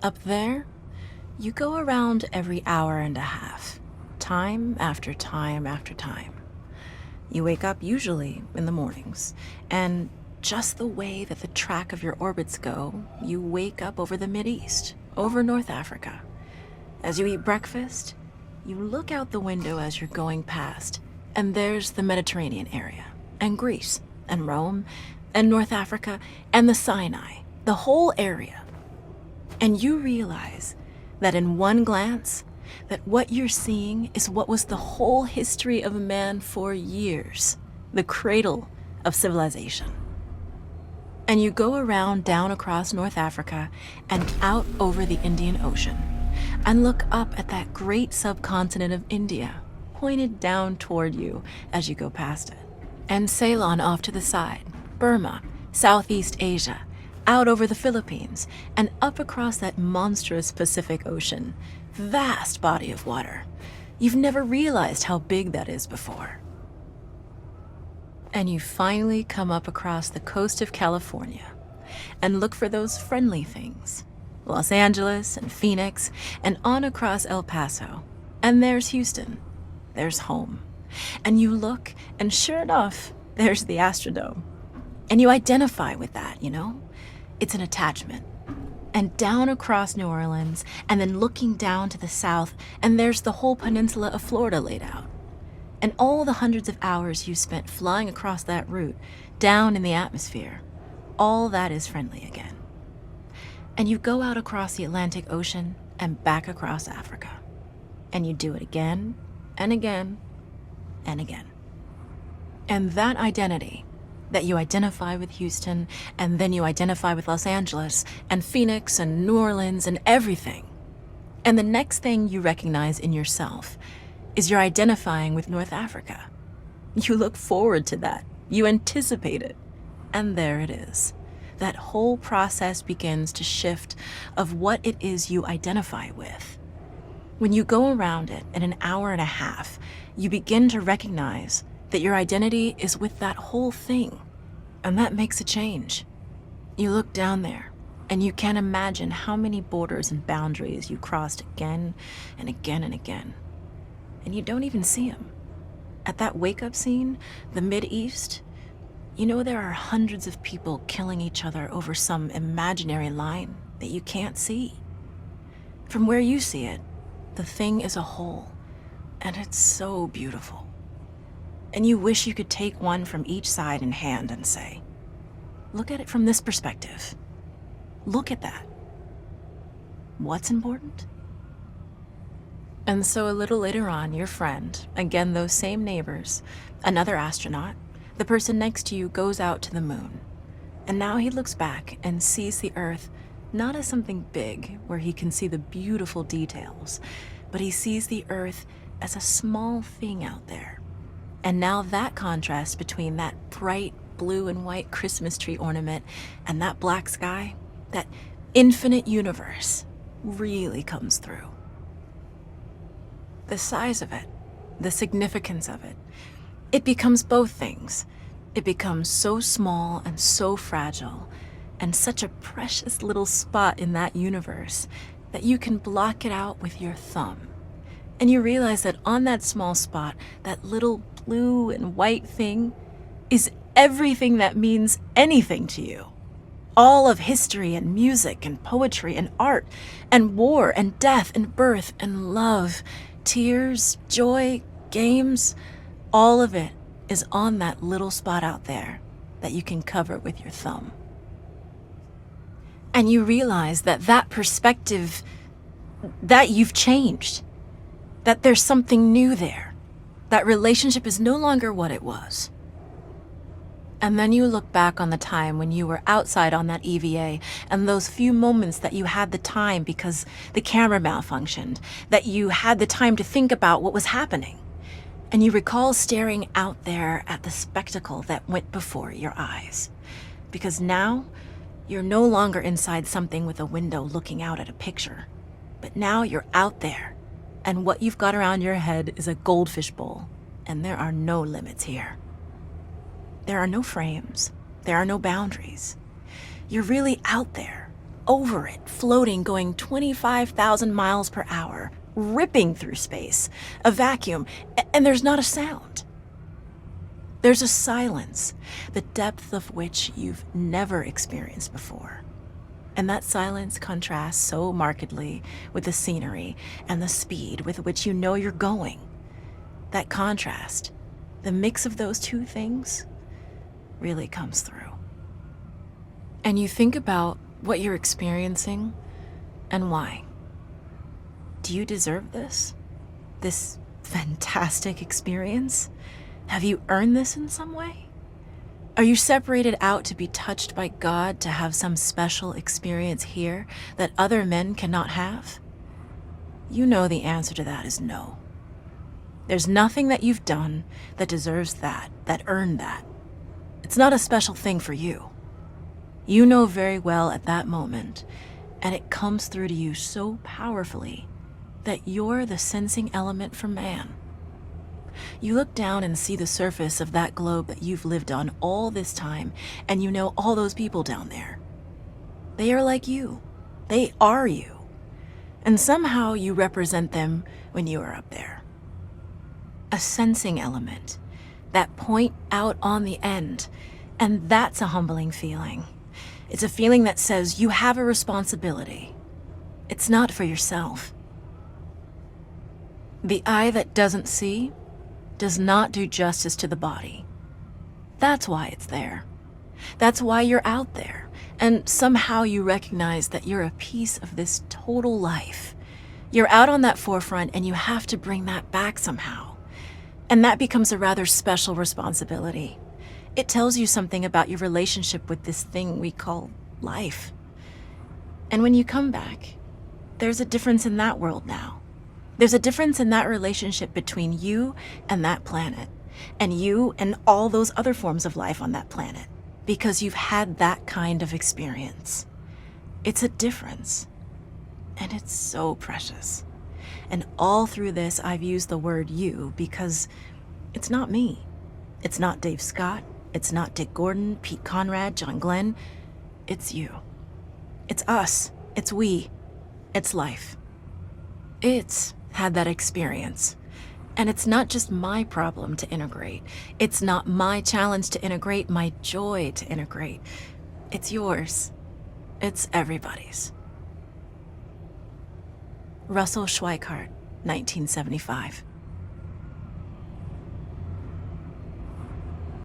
Up there, you go around every hour and a half, time after time after time. You wake up usually in the mornings, and just the way that the track of your orbits go, you wake up over the Mideast, over North Africa. As you eat breakfast, you look out the window as you're going past, and there's the Mediterranean area, and Greece, and Rome, and North Africa, and the Sinai, the whole area. And you realize that in one glance, that what you're seeing is what was the whole history of man for years, the cradle of civilization. And you go around down across North Africa and out over the Indian Ocean and look up at that great subcontinent of India, pointed down toward you as you go past it. And Ceylon off to the side, Burma, Southeast Asia, out over the Philippines, and up across that monstrous Pacific Ocean, vast body of water. You've never realized how big that is before. And you finally come up across the coast of California and look for those friendly things. Los Angeles and Phoenix and on across El Paso. And there's Houston. There's home. And you look, and sure enough, there's the Astrodome. And you identify with that, you know? It's an attachment. And down across New Orleans, and then looking down to the south, and there's the whole peninsula of Florida laid out. And all the hundreds of hours you spent flying across that route, down in the atmosphere, all that is friendly again. And you go out across the Atlantic Ocean and back across Africa. And you do it again, and again, and again. And that identity, that you identify with Houston, and then you identify with Los Angeles, and Phoenix, and New Orleans, and everything. And the next thing you recognize in yourself is you're identifying with North Africa. You look forward to that. You anticipate it. And there it is. That whole process begins to shift of what it is you identify with. When you go around it in an hour and a half, you begin to recognize that your identity is with that whole thing, and that makes a change. You look down there, and you can't imagine how many borders and boundaries you crossed again and again and again, and you don't even see them. At that wake-up scene, the Mideast, you know there are hundreds of people killing each other over some imaginary line that you can't see. From where you see it, the thing is a whole, and it's so beautiful. And you wish you could take one from each side in hand and say, look at it from this perspective. Look at that. What's important? And so a little later on, your friend, again those same neighbors, another astronaut, the person next to you goes out to the moon. And now he looks back and sees the Earth not as something big where he can see the beautiful details, but he sees the Earth as a small thing out there. And now that contrast between that bright blue and white Christmas tree ornament and that black sky, that infinite universe, really comes through. The size of it, the significance of it, it becomes both things. It becomes so small and so fragile, and such a precious little spot in that universe that you can block it out with your thumb. And you realize that on that small spot, that little blue and white thing is everything that means anything to you. All of history and music and poetry and art and war and death and birth and love, tears, joy, games, all of it is on that little spot out there that you can cover with your thumb. And you realize that that perspective, that you've changed, that there's something new there. That relationship is no longer what it was. And then you look back on the time when you were outside on that EVA and those few moments that you had the time because the camera malfunctioned, that you had the time to think about what was happening. And you recall staring out there at the spectacle that went before your eyes. Because now, you're no longer inside something with a window looking out at a picture. But now you're out there. And what you've got around your head is a goldfish bowl, and there are no limits here. There are no frames. There are no boundaries. You're really out there, over it, floating, going 25,000 miles per hour, ripping through space, a vacuum, and there's not a sound. There's a silence, the depth of which you've never experienced before. And that silence contrasts so markedly with the scenery and the speed with which you know you're going. That contrast, the mix of those two things, really comes through. And you think about what you're experiencing and why. Do you deserve this? This fantastic experience? Have you earned this in some way? Are you separated out to be touched by God to have some special experience here that other men cannot have? You know the answer to that is no. There's nothing that you've done that deserves that earned that. It's not a special thing for you. You know very well at that moment, and it comes through to you so powerfully, that you're the sensing element for man. You look down and see the surface of that globe that you've lived on all this time, and you know all those people down there. They are like you. They are you. And somehow you represent them when you are up there. A sensing element, that point out on the end, and that's a humbling feeling. It's a feeling that says you have a responsibility. It's not for yourself. The eye that doesn't see does not do justice to the body. That's why it's there. That's why you're out there, and somehow you recognize that you're a piece of this total life. You're out on that forefront, and you have to bring that back somehow. And that becomes a rather special responsibility. It tells you something about your relationship with this thing we call life. And when you come back, there's a difference in that world now. There's a difference in that relationship between you and that planet, and you and all those other forms of life on that planet, because you've had that kind of experience. It's a difference, and it's so precious. And all through this, I've used the word you because it's not me. It's not Dave Scott. It's not Dick Gordon, Pete Conrad, John Glenn. It's you. It's us. It's we. It's life. It's had that experience. And it's not just my problem to integrate. It's not my challenge to integrate, my joy to integrate. It's yours. It's everybody's. Russell Schweikart, 1975.